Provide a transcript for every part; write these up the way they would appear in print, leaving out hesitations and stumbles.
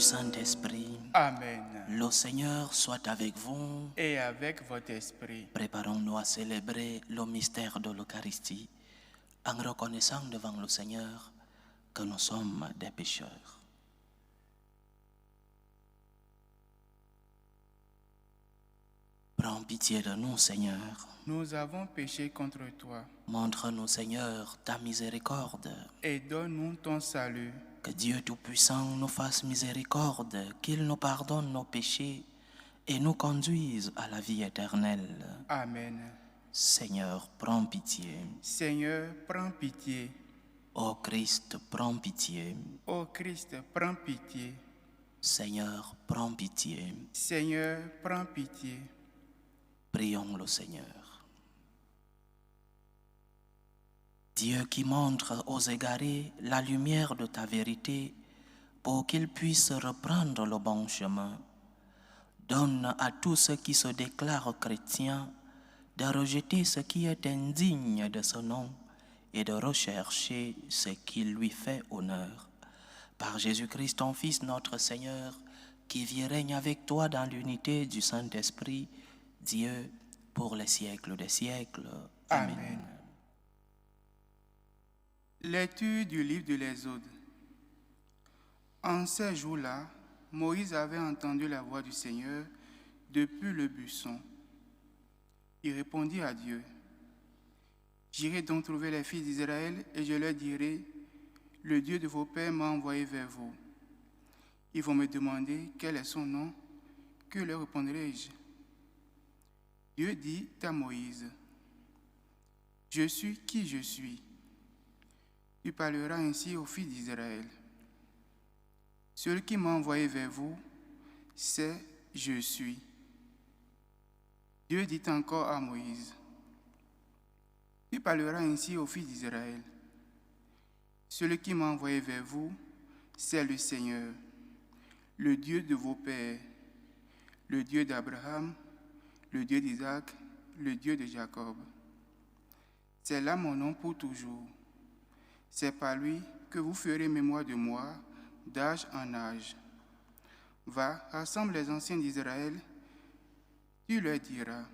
Saint-Esprit. Amen. Le Seigneur soit avec vous. Et avec votre esprit. Préparons-nous à célébrer le mystère de l'Eucharistie en reconnaissant devant le Seigneur que nous sommes des pécheurs. Prends pitié de nous, Seigneur. Nous avons péché contre toi. Montre-nous, Seigneur, ta miséricorde. Et donne-nous ton salut. Que Dieu Tout-Puissant nous fasse miséricorde, qu'il nous pardonne nos péchés et nous conduise à la vie éternelle. Amen. Seigneur, prends pitié. Seigneur, prends pitié. Ô Christ, prends pitié. Ô Christ, prends pitié. Seigneur, prends pitié. Seigneur, prends pitié. Prions le Seigneur. Dieu qui montre aux égarés la lumière de ta vérité pour qu'ils puissent reprendre le bon chemin, donne à tous ceux qui se déclarent chrétiens de rejeter ce qui est indigne de ce nom et de rechercher ce qui lui fait honneur. Par Jésus-Christ, ton Fils, notre Seigneur, qui vit et règne avec toi dans l'unité du Saint-Esprit, Dieu, pour les siècles des siècles. Amen. Amen. Lecture du livre de l'Exode. En ces jours-là, Moïse avait entendu la voix du Seigneur depuis le buisson. Il répondit à Dieu: J'irai donc trouver les fils d'Israël et je leur dirai: Le Dieu de vos pères m'a envoyé vers vous. Ils vont me demander quel est son nom. Que leur répondrai-je? Dieu dit à Moïse: Je suis qui je suis. Tu parleras ainsi aux fils d'Israël. Celui qui m'a envoyé vers vous, c'est Je suis. Dieu dit encore à Moïse: Tu parleras ainsi aux fils d'Israël. Celui qui m'a envoyé vers vous, c'est le Seigneur, le Dieu de vos pères, le Dieu d'Abraham, le Dieu d'Isaac, le Dieu de Jacob. C'est là mon nom pour toujours. C'est par lui que vous ferez mémoire de moi d'âge en âge. Va, rassemble les anciens d'Israël, tu leur diras: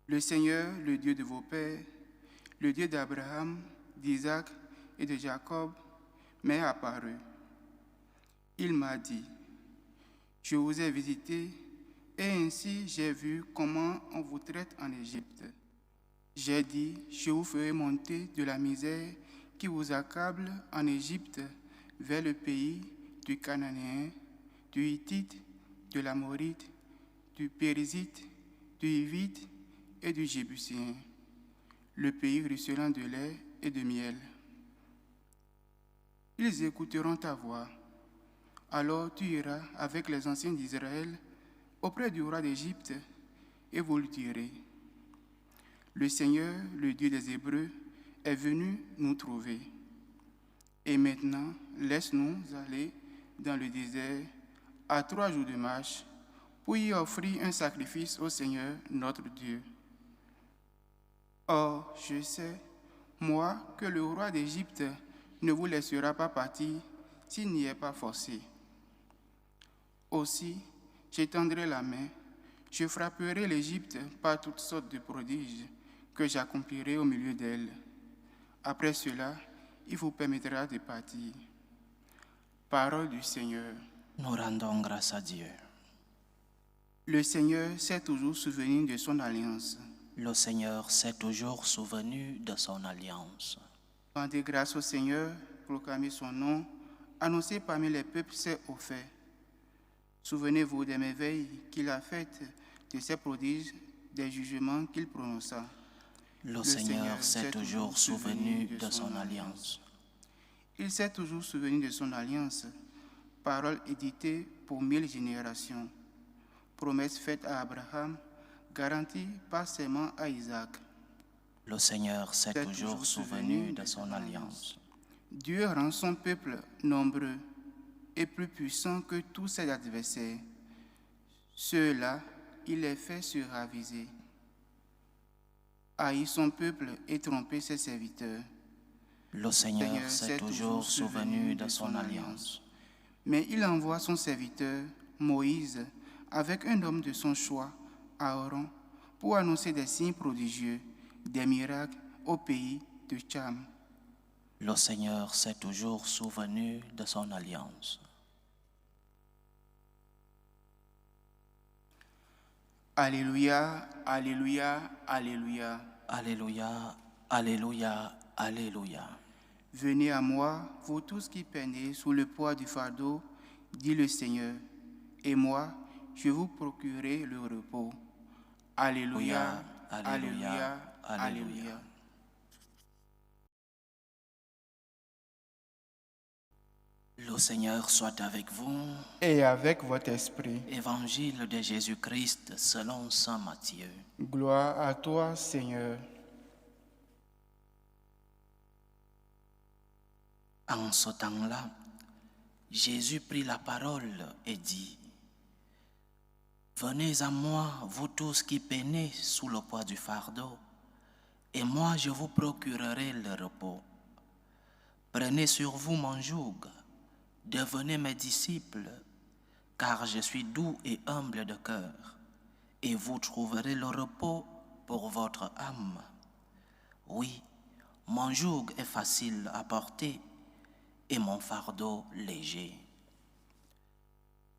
Le Seigneur, le Dieu de vos pères, le Dieu d'Abraham, d'Isaac et de Jacob, m'est apparu. Il m'a dit: Je vous ai visité et ainsi j'ai vu comment on vous traite en Égypte. J'ai dit: Je vous ferai monter de la misère qui vous accable en Égypte vers le pays du Cananéen, du Hittite, de l'Amorite, du Périzite, du Hivite et du Jébusien, le pays ruisselant de lait et de miel. Ils écouteront ta voix. Alors tu iras avec les anciens d'Israël auprès du roi d'Égypte et vous lui direz: Le Seigneur, le Dieu des Hébreux, est venu nous trouver. Et maintenant, laisse-nous aller dans le désert à 3 jours de marche pour y offrir un sacrifice au Seigneur notre Dieu. Or, je sais, moi, que le roi d'Égypte ne vous laissera pas partir s'il n'y est pas forcé. Aussi, j'étendrai la main, je frapperai l'Égypte par toutes sortes de prodiges que j'accomplirai au milieu d'elle. Après cela, il vous permettra de partir. Parole du Seigneur. Nous rendons grâce à Dieu. Le Seigneur s'est toujours souvenu de son alliance. Le Seigneur s'est toujours souvenu de son alliance. Rendez grâce au Seigneur, proclamez son nom, annoncez parmi les peuples ses hauts faits. Souvenez-vous des merveilles qu'il a faites, de ses prodiges, des jugements qu'il prononça. Le Seigneur s'est toujours souvenu de son alliance. Il s'est toujours souvenu de son alliance, parole éditée pour 1000 générations, promesse faite à Abraham, garantie par serment à Isaac. Le Seigneur s'est toujours souvenu de son alliance. Dieu rend son peuple nombreux et plus puissant que tous ses adversaires. Ceux-là, il les fait se raviser. Haïr son peuple et tromper ses serviteurs. Le Seigneur s'est toujours souvenu de son alliance. Mais il envoie son serviteur, Moïse, avec un homme de son choix, Aaron, pour annoncer des signes prodigieux, des miracles au pays de Tcham. Le Seigneur s'est toujours souvenu de son alliance. Alléluia, Alléluia, Alléluia. Alléluia, Alléluia, Alléluia. Venez à moi, vous tous qui peinez sous le poids du fardeau, dit le Seigneur, et moi, je vous procurerai le repos. Alléluia, Alléluia, Alléluia. Le Seigneur soit avec vous. Et avec votre esprit. Évangile de Jésus-Christ selon saint Matthieu. Gloire à toi, Seigneur. En ce temps-là, Jésus prit la parole et dit: Venez à moi, vous tous qui peinez sous le poids du fardeau, et moi je vous procurerai le repos. Prenez sur vous mon joug, devenez mes disciples, car je suis doux et humble de cœur, et vous trouverez le repos pour votre âme. Oui, mon joug est facile à porter et mon fardeau léger.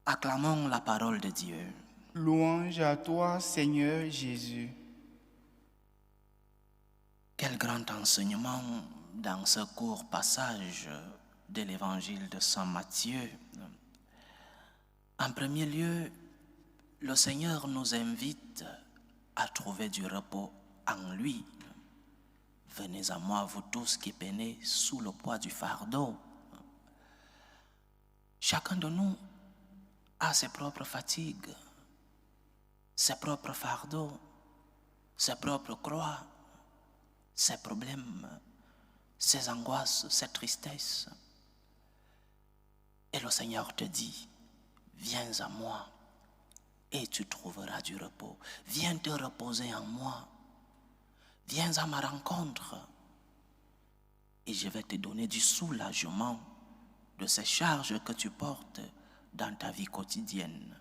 Acclamons la parole de Dieu. Louange à toi, Seigneur Jésus. Quel grand enseignement dans ce court passage de l'évangile de saint Matthieu. En premier lieu, le Seigneur nous invite à trouver du repos en lui. Venez à moi, vous tous qui peinez sous le poids du fardeau. Chacun de nous a ses propres fatigues, ses propres fardeaux, ses propres croix, ses problèmes, ses angoisses, ses tristesses. Et le Seigneur te dit: viens à moi et tu trouveras du repos. Viens te reposer en moi. Viens à ma rencontre et je vais te donner du soulagement de ces charges que tu portes dans ta vie quotidienne.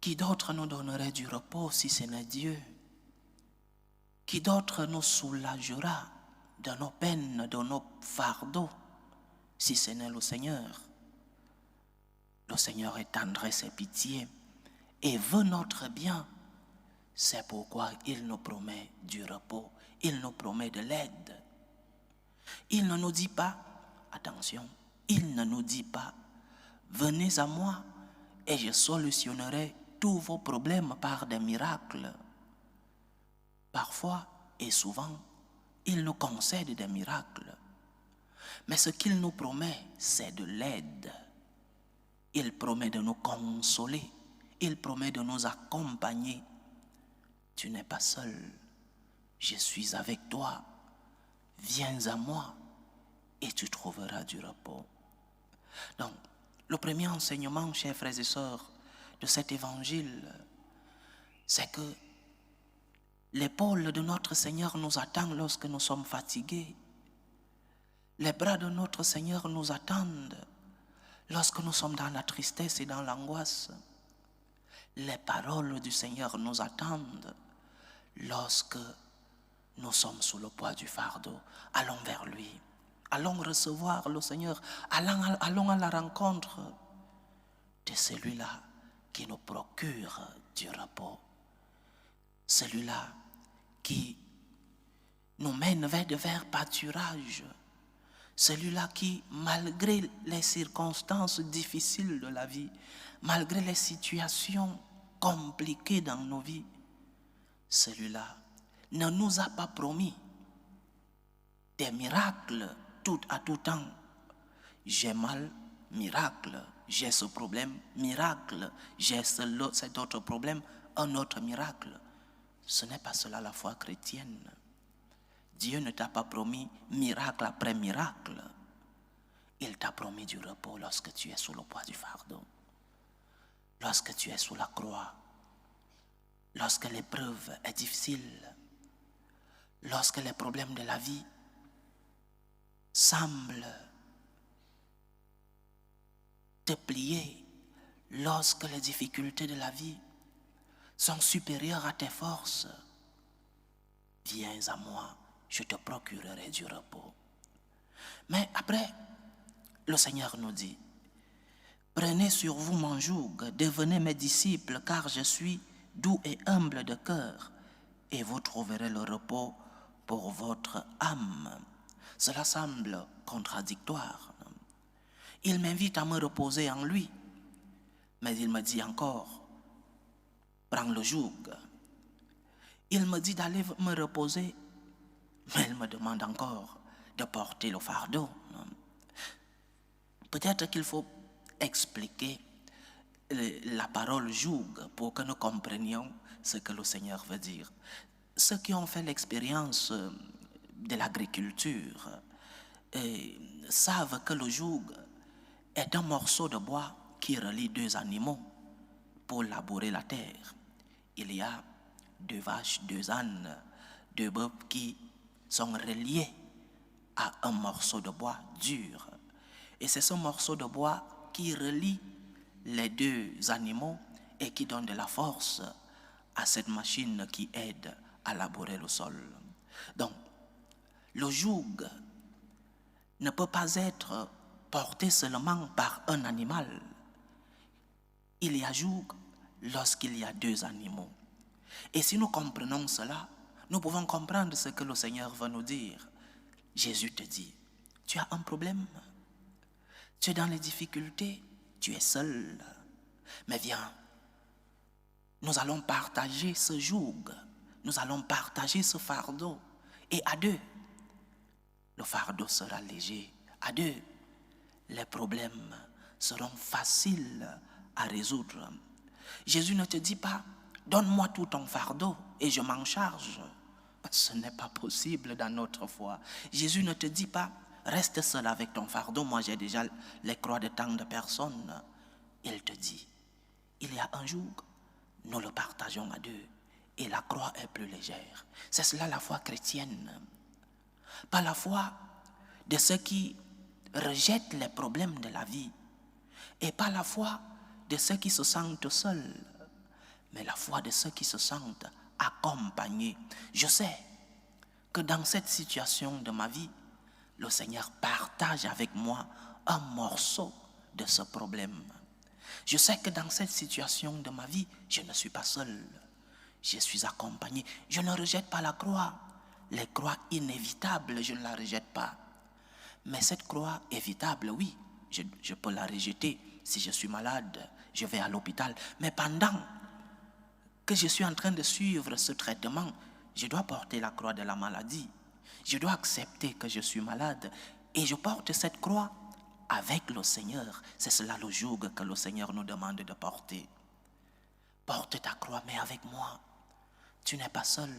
Qui d'autre nous donnerait du repos si ce n'est Dieu? Qui d'autre nous soulagera de nos peines, de nos fardeaux, si ce n'est le Seigneur? Le Seigneur est tendresse et pitié et veut notre bien. C'est pourquoi il nous promet du repos, il nous promet de l'aide. Il ne nous dit pas, attention, il ne nous dit pas: venez à moi et je solutionnerai tous vos problèmes par des miracles. Parfois et souvent, il nous concède des miracles. Mais ce qu'il nous promet, c'est de l'aide. Il promet de nous consoler. Il promet de nous accompagner. Tu n'es pas seul. Je suis avec toi. Viens à moi et tu trouveras du repos. Donc, le premier enseignement, chers frères et sœurs, de cet évangile, c'est que l'épaule de notre Seigneur nous attend lorsque nous sommes fatigués. Les bras de notre Seigneur nous attendent lorsque nous sommes dans la tristesse et dans l'angoisse. Les paroles du Seigneur nous attendent lorsque nous sommes sous le poids du fardeau. Allons vers lui. Allons recevoir le Seigneur. Allons à la rencontre de celui-là qui nous procure du repos. Celui-là qui nous mène vers pâturage. Celui-là qui, malgré les circonstances difficiles de la vie, malgré les situations compliquées dans nos vies, celui-là ne nous a pas promis des miracles à tout temps. J'ai mal, miracle. J'ai ce problème, miracle. J'ai cet autre problème, un autre miracle. Ce n'est pas cela la foi chrétienne. Dieu ne t'a pas promis miracle après miracle. Il t'a promis du repos lorsque tu es sous le poids du fardeau. Lorsque tu es sous la croix. Lorsque l'épreuve est difficile. Lorsque les problèmes de la vie semblent te plier lorsque les difficultés de la vie sont supérieures à tes forces. Viens à moi, je te procurerai du repos. Mais après, le Seigneur nous dit, prenez sur vous mon joug, devenez mes disciples, car je suis doux et humble de cœur, et vous trouverez le repos pour votre âme. Cela semble contradictoire. Il m'invite à me reposer en lui, mais il me dit encore, prends le joug. Il me dit d'aller me reposer, mais il me demande encore de porter le fardeau. Peut-être qu'il faut expliquer la parole joug pour que nous comprenions ce que le Seigneur veut dire. Ceux qui ont fait l'expérience de l'agriculture savent que le joug est un morceau de bois qui relie deux animaux pour labourer la terre. Il y a deux vaches, deux ânes, deux bœufs qui sont reliés à un morceau de bois dur. Et c'est ce morceau de bois qui relie les deux animaux et qui donne de la force à cette machine qui aide à labourer le sol. Donc, le joug ne peut pas être porté seulement par un animal. Il y a joug lorsqu'il y a deux animaux. Et si nous comprenons cela, nous pouvons comprendre ce que le Seigneur veut nous dire. Jésus te dit, tu as un problème, tu es dans les difficultés, tu es seul. Mais viens, nous allons partager ce joug, nous allons partager ce fardeau. Et à deux, le fardeau sera léger. À deux, les problèmes seront faciles à résoudre. Jésus ne te dit pas, donne-moi tout ton fardeau et je m'en charge. Ce n'est pas possible dans notre foi. Jésus ne te dit pas, reste seul avec ton fardeau, moi j'ai déjà les croix de tant de personnes. Il te dit, il y a un joug, nous le partageons à deux et la croix est plus légère. C'est cela la foi chrétienne. Pas la foi de ceux qui rejettent les problèmes de la vie et pas la foi de ceux qui se sentent seuls, mais la foi de ceux qui se sentent accompagnés. Je sais que dans cette situation de ma vie, le Seigneur partage avec moi un morceau de ce problème. Je sais que dans cette situation de ma vie, je ne suis pas seul. Je suis accompagné. Je ne rejette pas la croix. Les croix inévitables, je ne la rejette pas. Mais cette croix évitable, oui, je peux la rejeter. Si je suis malade, je vais à l'hôpital. Mais pendant que je suis en train de suivre ce traitement, je dois porter la croix de la maladie. Je dois accepter que je suis malade et je porte cette croix avec le Seigneur. C'est cela le joug que le Seigneur nous demande de porter. Porte ta croix, mais avec moi. Tu n'es pas seul.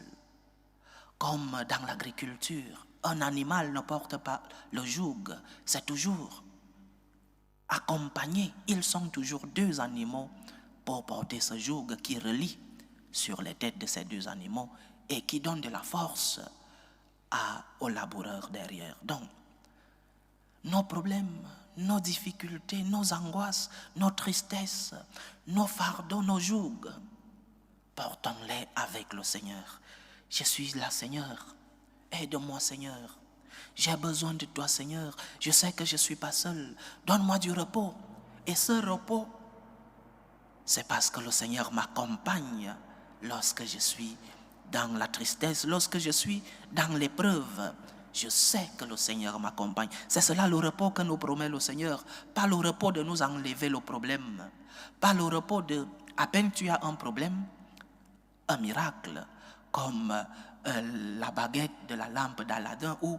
Comme dans l'agriculture, un animal ne porte pas le joug. C'est toujours accompagné. Ils sont toujours deux animaux pour porter ce joug qui relie sur les têtes de ces deux animaux et qui donne de la force aux laboureurs derrière. Donc, nos problèmes, nos difficultés, nos angoisses, nos tristesses, nos fardeaux, nos jougs, portons-les avec le Seigneur. Je suis là, Seigneur. Aide-moi, Seigneur. J'ai besoin de toi, Seigneur. Je sais que je ne suis pas seul. Donne-moi du repos. Et ce repos, c'est parce que le Seigneur m'accompagne lorsque je suis dans la tristesse, lorsque je suis dans l'épreuve. Je sais que le Seigneur m'accompagne. C'est cela le repos que nous promet le Seigneur. Pas le repos de nous enlever le problème. Pas le repos de, à peine tu as un problème, un miracle, comme la baguette de la lampe d'Aladin, ou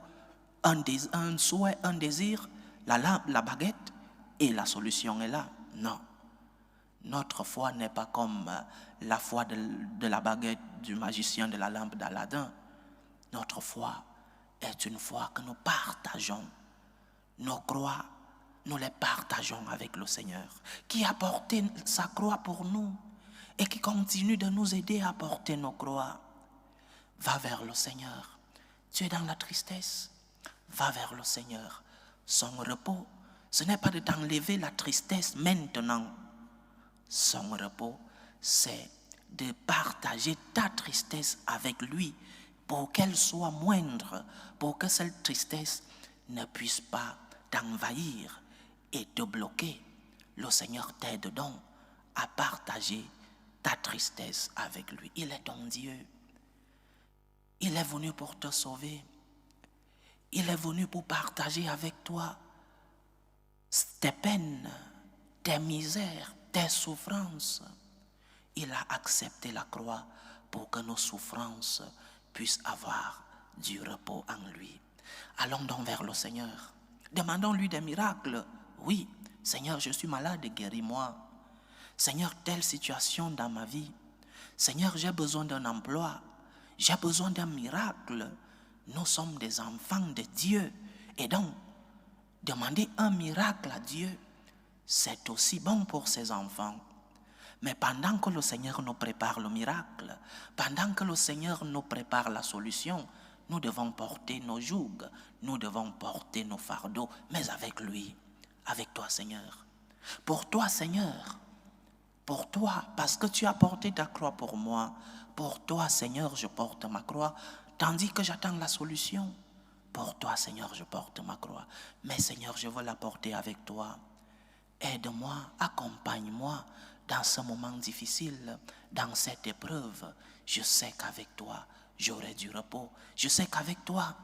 un souhait, un désir, la baguette, et la solution est là. Non. Notre foi n'est pas comme la foi de la baguette du magicien de la lampe d'Aladin. Notre foi est une foi que nous partageons. Nos croix, nous les partageons avec le Seigneur, qui a porté sa croix pour nous et qui continue de nous aider à porter nos croix. Va vers le Seigneur. Tu es dans la tristesse, va vers le Seigneur. Son repos Ce n'est pas de t'enlever la tristesse maintenant. Son repos, c'est de partager ta tristesse avec lui pour qu'elle soit moindre, pour que cette tristesse ne puisse pas t'envahir et te bloquer. Le Seigneur t'aide donc à partager ta tristesse avec lui. Il est ton Dieu. Il est venu pour te sauver. Il est venu pour partager avec toi tes peines, tes misères, tes souffrances. Il a accepté la croix pour que nos souffrances puissent avoir du repos en lui. Allons donc vers le Seigneur. Demandons-lui des miracles. Oui, Seigneur, je suis malade, guéris-moi. Seigneur, telle situation dans ma vie. Seigneur, j'ai besoin d'un emploi. J'ai besoin d'un miracle. Nous sommes des enfants de Dieu. Et donc, demander un miracle à Dieu, c'est aussi bon pour ses enfants. Mais pendant que le Seigneur nous prépare le miracle, pendant que le Seigneur nous prépare la solution, nous devons porter nos jougs, nous devons porter nos fardeaux, mais avec lui, avec toi, Seigneur. Pour toi, Seigneur, pour toi, parce que tu as porté ta croix pour moi, pour toi, Seigneur, je porte ma croix, tandis que j'attends la solution. Pour toi, Seigneur, je porte ma croix, mais Seigneur, je veux la porter avec toi. Aide-moi, accompagne-moi dans ce moment difficile, dans cette épreuve. Je sais qu'avec toi, j'aurai du repos. Je sais qu'avec toi,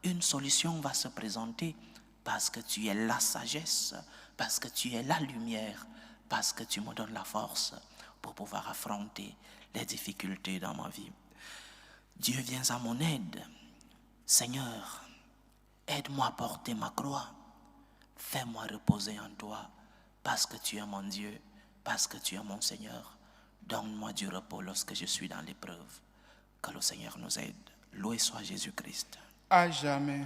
une solution va se présenter parce que tu es la sagesse, parce que tu es la lumière, parce que tu me donnes la force pour pouvoir affronter les difficultés dans ma vie. Dieu, viens à mon aide. Seigneur, aide-moi à porter ma croix. Fais-moi reposer en toi. Parce que tu es mon Dieu, parce que tu es mon Seigneur, donne-moi du repos lorsque je suis dans l'épreuve. Que le Seigneur nous aide. Loué soit Jésus-Christ. À jamais.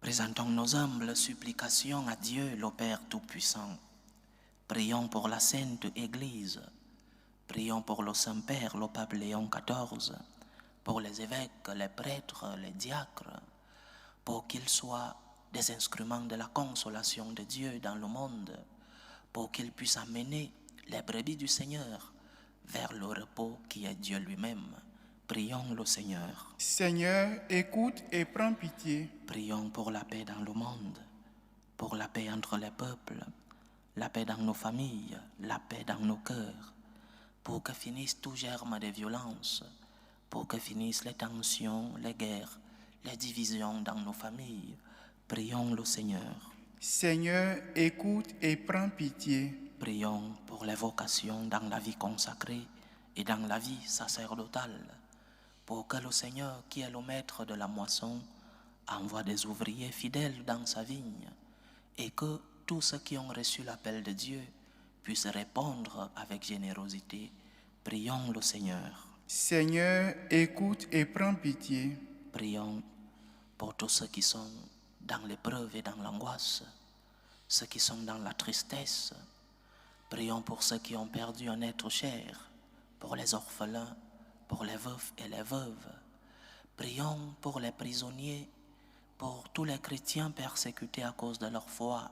Présentons nos humbles supplications à Dieu, le Père Tout-Puissant. Prions pour la Sainte Église. Prions pour le Saint-Père, le Pape Léon XIV, pour les évêques, les prêtres, les diacres, pour qu'ils soient des instruments de la consolation de Dieu dans le monde, pour qu'ils puissent amener les brebis du Seigneur vers le repos qui est Dieu lui-même. Prions le Seigneur. Seigneur, écoute et prends pitié. Prions pour la paix dans le monde, pour la paix entre les peuples, la paix dans nos familles, la paix dans nos cœurs, pour que finisse tout germe de violence, pour que finissent les tensions, les guerres, les divisions dans nos familles. Prions le Seigneur. Seigneur, écoute et prends pitié. Prions pour les vocations dans la vie consacrée et dans la vie sacerdotale, pour que le Seigneur, qui est le maître de la moisson, envoie des ouvriers fidèles dans sa vigne et que tous ceux qui ont reçu l'appel de Dieu puissent répondre avec générosité. Prions le Seigneur. Seigneur, écoute et prends pitié. Prions pour tous ceux qui sont dans l'épreuve et dans l'angoisse, ceux qui sont dans la tristesse. Prions pour ceux qui ont perdu un être cher, pour les orphelins, pour les veufs et les veuves. Prions pour les prisonniers, pour tous les chrétiens persécutés à cause de leur foi.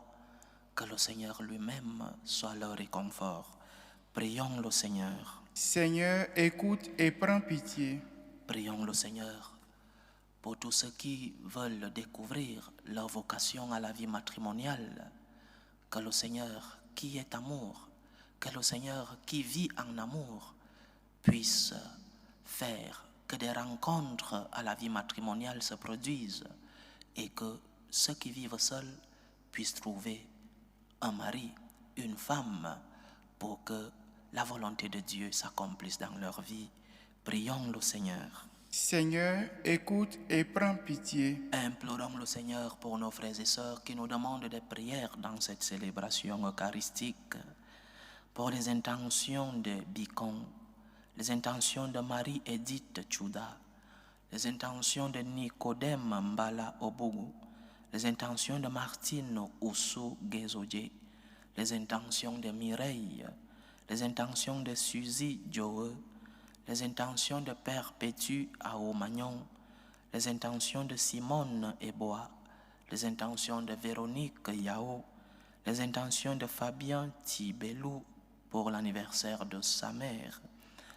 Que le Seigneur lui-même soit leur réconfort. Prions le Seigneur. Seigneur, écoute et prends pitié. Prions le Seigneur pour tous ceux qui veulent découvrir leur vocation à la vie matrimoniale. Que le Seigneur, qui est amour, que le Seigneur, qui vit en amour, puisse faire que des rencontres à la vie matrimoniale se produisent et que ceux qui vivent seuls puissent trouver un mari, une femme, pour que la volonté de Dieu s'accomplisse dans leur vie. Prions le Seigneur. Seigneur, écoute et prends pitié. Implorons le Seigneur pour nos frères et sœurs qui nous demandent des prières dans cette célébration eucharistique, pour les intentions de Bicon, les intentions de Marie-Édith Tchouda, les intentions de Nicodème Mbala Obougou, les intentions de Martine Oussou Gézodje, les intentions de Mireille, les intentions de Suzy Joe, les intentions de Perpétue Aomagnon, les intentions de Simone Eboa, les intentions de Véronique Yao, les intentions de Fabien Tibelou pour l'anniversaire de sa mère,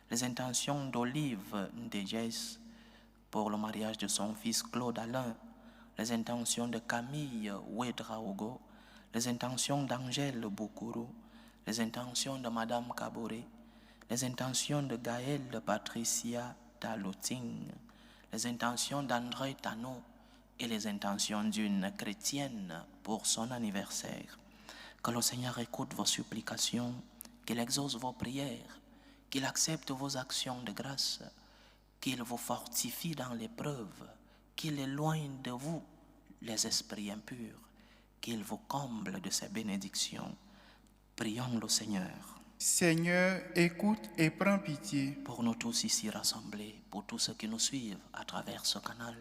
les intentions d'Olive Ndejès pour le mariage de son fils Claude Alain, les intentions de Camille Ouedraogo, les intentions d'Angèle Boukourou, les intentions de Madame Kaboré, les intentions de Gaëlle Patricia Taloting, les intentions d'André Tano et les intentions d'une chrétienne pour son anniversaire. Que le Seigneur écoute vos supplications, qu'il exauce vos prières, qu'il accepte vos actions de grâce, qu'il vous fortifie dans l'épreuve, qu'il éloigne de vous les esprits impurs, qu'il vous comble de ses bénédictions. Prions le Seigneur. Seigneur, écoute et prends pitié. Pour nous tous ici rassemblés, pour tous ceux qui nous suivent à travers ce canal,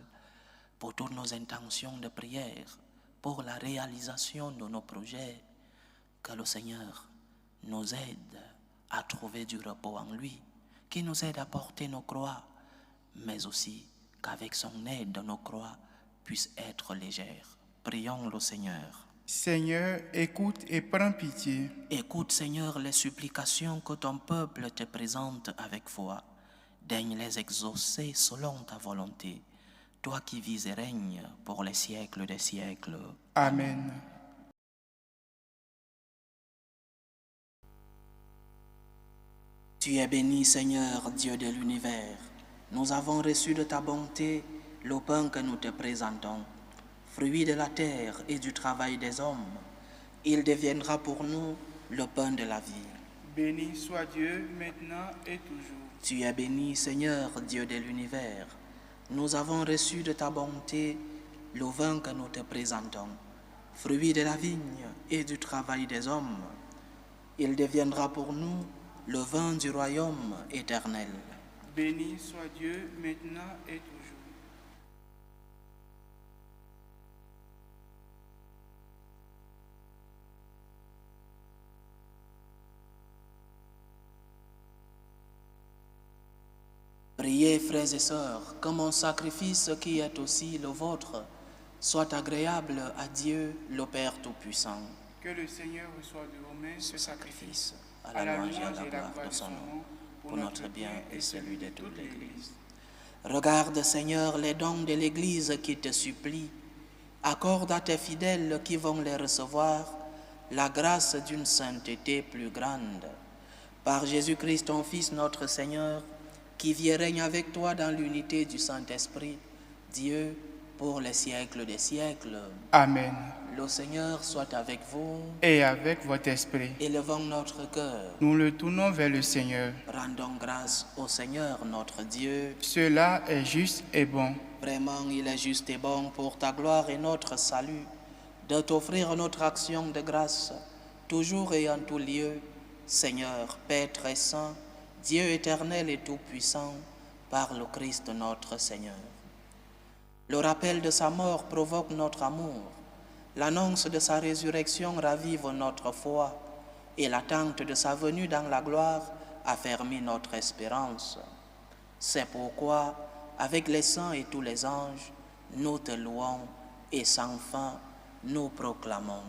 pour toutes nos intentions de prière, pour la réalisation de nos projets, que le Seigneur nous aide à trouver du repos en lui, qui nous aide à porter nos croix, mais aussi qu'avec son aide, nos croix puissent être légères. Prions le Seigneur. Seigneur, écoute et prends pitié. Écoute, Seigneur, les supplications que ton peuple te présente avec foi. Daigne les exaucer selon ta volonté, toi qui vis et règnes pour les siècles des siècles. Amen. Tu es béni, Seigneur, Dieu de l'univers. Nous avons reçu de ta bonté le pain que nous te présentons, fruit de la terre et du travail des hommes. Il deviendra pour nous le pain de la vie. Béni soit Dieu, maintenant et toujours. Tu es béni, Seigneur, Dieu de l'univers. Nous avons reçu de ta bonté le vin que nous te présentons, fruit de la vigne et du travail des hommes. Il deviendra pour nous le vin du royaume éternel. Béni soit Dieu, maintenant et toujours. Priez, frères et sœurs, que mon sacrifice qui est aussi le vôtre soit agréable à Dieu, le Père Tout-Puissant. Que le Seigneur reçoive de vos mains ce sacrifice, à la louange et à la gloire de son nom, pour notre bien et celui de toute l'Église. Regarde, Seigneur, les dons de l'Église qui te supplie. Accorde à tes fidèles qui vont les recevoir la grâce d'une sainteté plus grande. Par Jésus-Christ, ton Fils, notre Seigneur, qui vit et règne avec toi dans l'unité du Saint-Esprit, Dieu, pour les siècles des siècles. Amen. Le Seigneur soit avec vous. Et avec votre esprit. Élevons notre cœur. Nous le tournons vers le Seigneur. Rendons grâce au Seigneur notre Dieu. Cela est juste et bon. Vraiment, il est juste et bon pour ta gloire et notre salut de t'offrir notre action de grâce, toujours et en tout lieu, Seigneur, Père très saint, Dieu éternel et tout-puissant, par le Christ notre Seigneur. Le rappel de sa mort provoque notre amour, l'annonce de sa résurrection ravive notre foi, et l'attente de sa venue dans la gloire affermit notre espérance. C'est pourquoi, avec les saints et tous les anges, nous te louons et sans fin nous proclamons.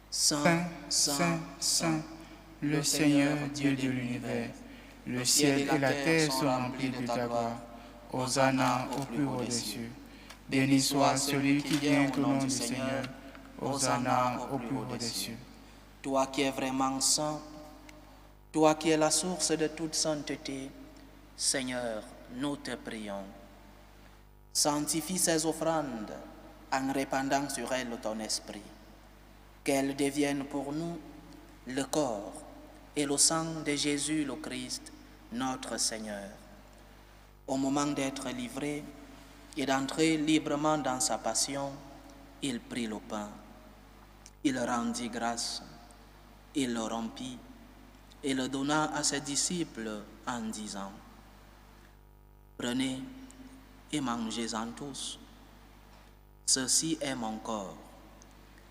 Saint, Saint, Saint, le Seigneur Dieu de l'univers, le ciel et la terre sont remplis de ta gloire. Hosanna au plus haut des cieux. Béni soit celui qui vient au nom du Seigneur. Hosanna au plus haut des cieux. Toi qui es vraiment saint, toi qui es la source de toute sainteté, Seigneur, nous te prions. Sanctifie ces offrandes en répandant sur elles ton esprit, qu'elles deviennent pour nous le corps et le sang de Jésus le Christ, notre Seigneur. Au moment d'être livré et d'entrer librement dans sa passion, il prit le pain, il rendit grâce, il le rompit et le donna à ses disciples en disant: Prenez et mangez-en tous. Ceci est mon corps,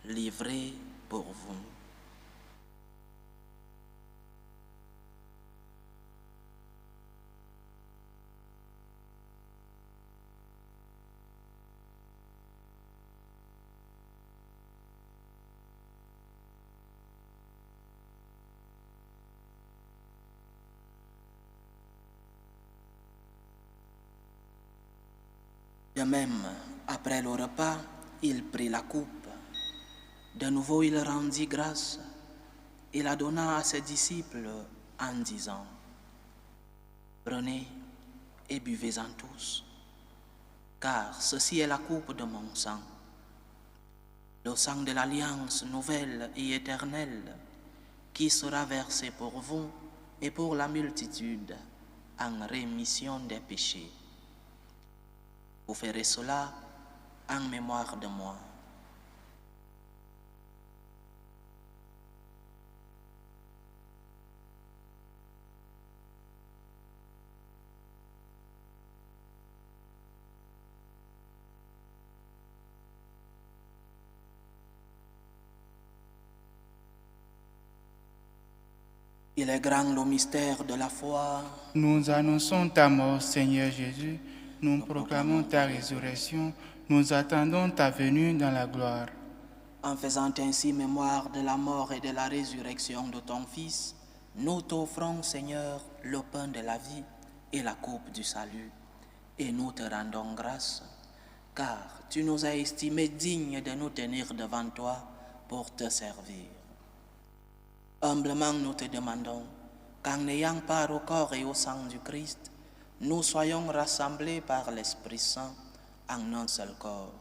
livré pour vous. De même, après le repas, il prit la coupe. De nouveau, il rendit grâce et la donna à ses disciples en disant, « Prenez et buvez-en tous, car ceci est la coupe de mon sang, le sang de l'alliance nouvelle et éternelle, qui sera versé pour vous et pour la multitude en rémission des péchés. Vous ferez cela en mémoire de moi. » Il est grand le mystère de la foi. Nous annonçons ta mort, Seigneur Jésus. Nous proclamons ta résurrection. Nous attendons ta venue dans la gloire. En faisant ainsi mémoire de la mort et de la résurrection de ton Fils, nous t'offrons, Seigneur, le pain de la vie et la coupe du salut. Et nous te rendons grâce, car tu nous as estimés dignes de nous tenir devant toi pour te servir. Humblement nous te demandons qu'en ayant part au corps et au sang du Christ, nous soyons rassemblés par l'Esprit Saint en un seul corps.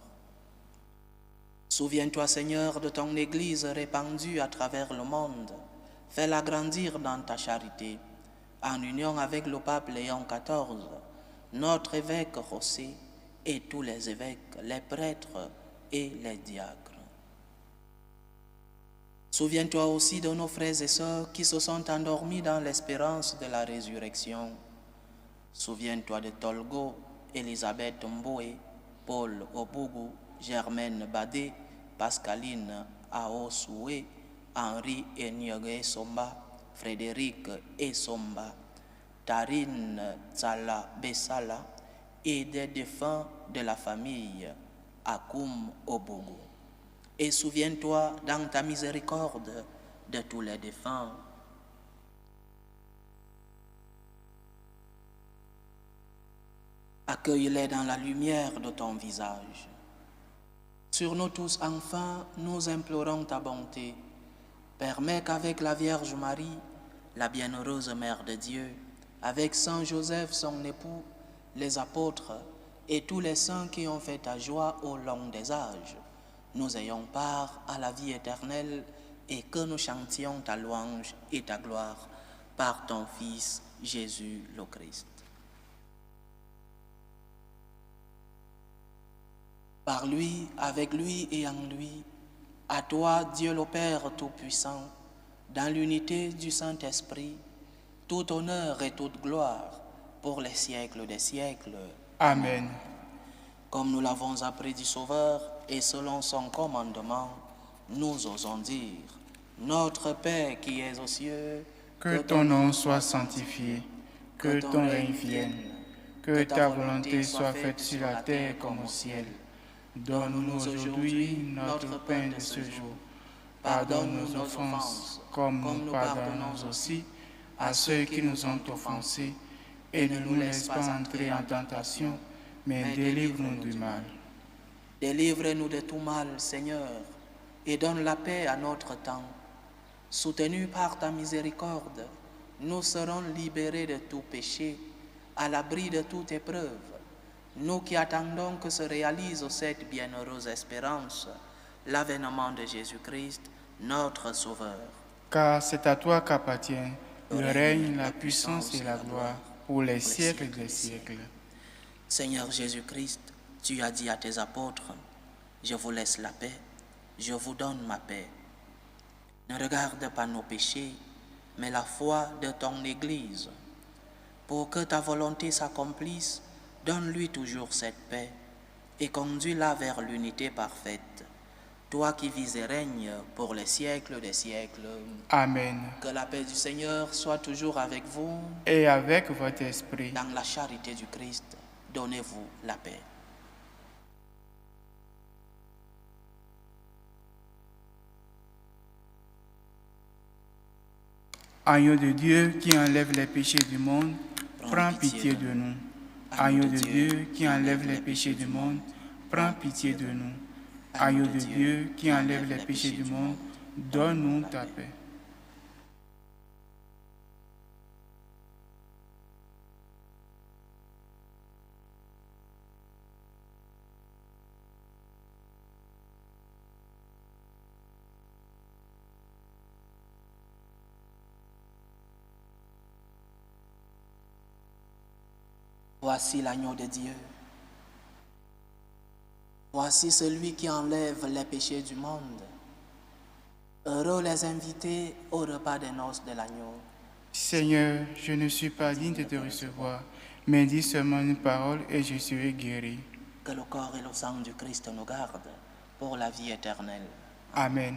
Souviens-toi, Seigneur, de ton Église répandue à travers le monde. Fais-la grandir dans ta charité, en union avec le pape Léon XIV, notre évêque José et tous les évêques, les prêtres et les diacres. Souviens-toi aussi de nos frères et sœurs qui se sont endormis dans l'espérance de la résurrection. Souviens-toi de Tolgo, Elisabeth Mboé, Paul Obougou, Germaine Badé, Pascaline Aosoué, Henri Enyege Somba, Frédéric Esomba, Tarine Tsala Bessala et des défunts de la famille Akoum Obougou. Et souviens-toi dans ta miséricorde de tous les défunts. Accueille-les dans la lumière de ton visage. Sur nous tous, enfin, nous implorons ta bonté. Permets qu'avec la Vierge Marie, la bienheureuse Mère de Dieu, avec Saint Joseph, son époux, les apôtres et tous les saints qui ont fait ta joie au long des âges, nous ayons part à la vie éternelle et que nous chantions ta louange et ta gloire par ton Fils Jésus le Christ. Par lui, avec lui et en lui, à toi, Dieu le Père Tout-Puissant, dans l'unité du Saint-Esprit, tout honneur et toute gloire pour les siècles des siècles. Amen. Comme nous l'avons appris du Sauveur et selon son commandement, nous osons dire, Notre Père qui es aux cieux, que ton nom soit sanctifié, que ton règne vienne, que ta volonté soit faite sur la terre comme au ciel. Donne-nous aujourd'hui notre pain de ce jour. Pardonne nos offenses, comme nous pardonnons aussi à ceux qui nous ont offensés, et ne nous laisse pas entrer en tentation, mais délivre-nous du mal. Délivre-nous de tout mal, Seigneur, et donne la paix à notre temps. Soutenus par ta miséricorde, nous serons libérés de tout péché, à l'abri de toute épreuve. Nous qui attendons que se réalise cette bienheureuse espérance, l'avènement de Jésus-Christ, notre Sauveur. Car c'est à toi qu'appartient le règne, la puissance et la gloire pour les siècles des siècles. Seigneur Jésus-Christ, tu as dit à tes apôtres, « Je vous laisse la paix, je vous donne ma paix. » Ne regarde pas nos péchés, mais la foi de ton Église. Pour que ta volonté s'accomplisse, donne-lui toujours cette paix et conduis-la vers l'unité parfaite. Toi qui vis et règnes pour les siècles des siècles. Amen. Que la paix du Seigneur soit toujours avec vous. Et avec votre esprit. Dans la charité du Christ, donnez-vous la paix. Agneau de Dieu qui enlève les péchés du monde, prends pitié de nous. Agneau de Dieu qui enlève les péchés du monde, prends pitié de nous. Agneau de Dieu qui enlève les péchés du monde, donne-nous ta paix. Voici l'agneau de Dieu. Voici celui qui enlève les péchés du monde. Heureux les invités au repas des noces de l'agneau. Seigneur, je ne suis pas digne de te recevoir, mais dis seulement une parole et je serai guéri. Que le corps et le sang du Christ nous gardent pour la vie éternelle. Amen.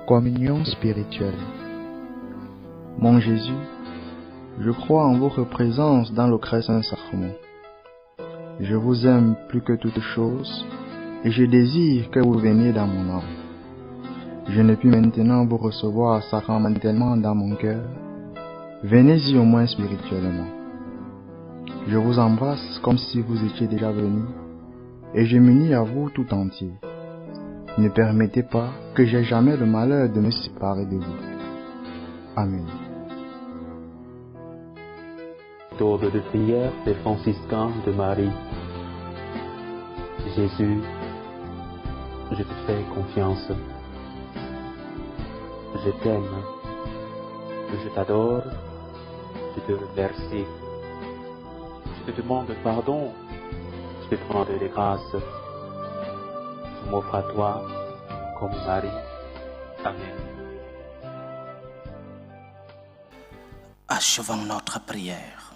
Communion spirituelle. Mon Jésus, je crois en votre présence dans le très saint sacrement. Je vous aime plus que toute chose et je désire que vous veniez dans mon âme. Je ne puis maintenant vous recevoir sacramentellement dans mon cœur. Venez-y au moins spirituellement. Je vous embrasse comme si vous étiez déjà venu et je m'unis à vous tout entier. Ne permettez pas que j'aie jamais le malheur de me séparer de vous. Amen. Tour de prière des franciscains de Marie. Jésus, je te fais confiance. Je t'aime. Je t'adore. Je te remercie. Je te demande pardon. Je te demande des grâces. Je m'offre à toi comme Marie. Amen. Achevons notre prière.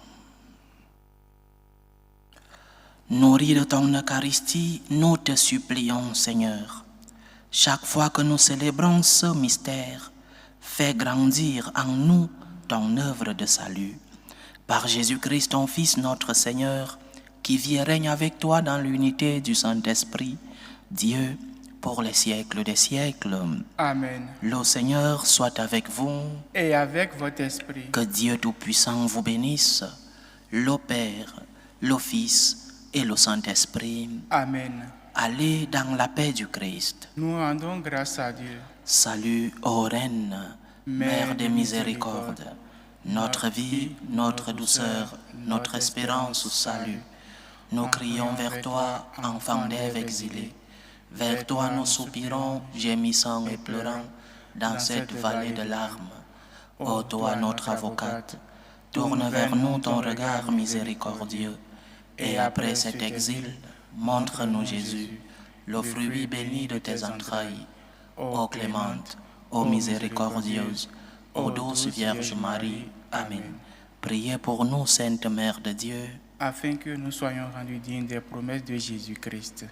Nourris de ton Eucharistie, nous te supplions, Seigneur. Chaque fois que nous célébrons ce mystère, fais grandir en nous ton œuvre de salut. Par Jésus-Christ, ton Fils, notre Seigneur, qui vit et règne avec toi dans l'unité du Saint-Esprit, Dieu, pour les siècles des siècles. Amen. Le Seigneur soit avec vous. Et avec votre esprit. Que Dieu Tout-Puissant vous bénisse, le Père, le Fils et le Saint-Esprit. Amen. Allez dans la paix du Christ. Nous rendons grâce à Dieu. Salut, ô Reine, Mère des miséricordes, notre vie, notre douceur, notre espérance au salut. Nous crions vers toi, enfant d'Ève exilée. Vers toi nous soupirons, gémissant et pleurant, dans cette vallée de larmes. Ô toi, notre avocate, tourne vers nous ton regard miséricordieux, et après cet exil, montre-nous Jésus, le fruit béni de tes entrailles. Ô clémente, ô miséricordieuse, ô douce Vierge Marie. Amen. Priez pour nous, Sainte Mère de Dieu, afin que nous soyons rendus dignes des promesses de Jésus-Christ.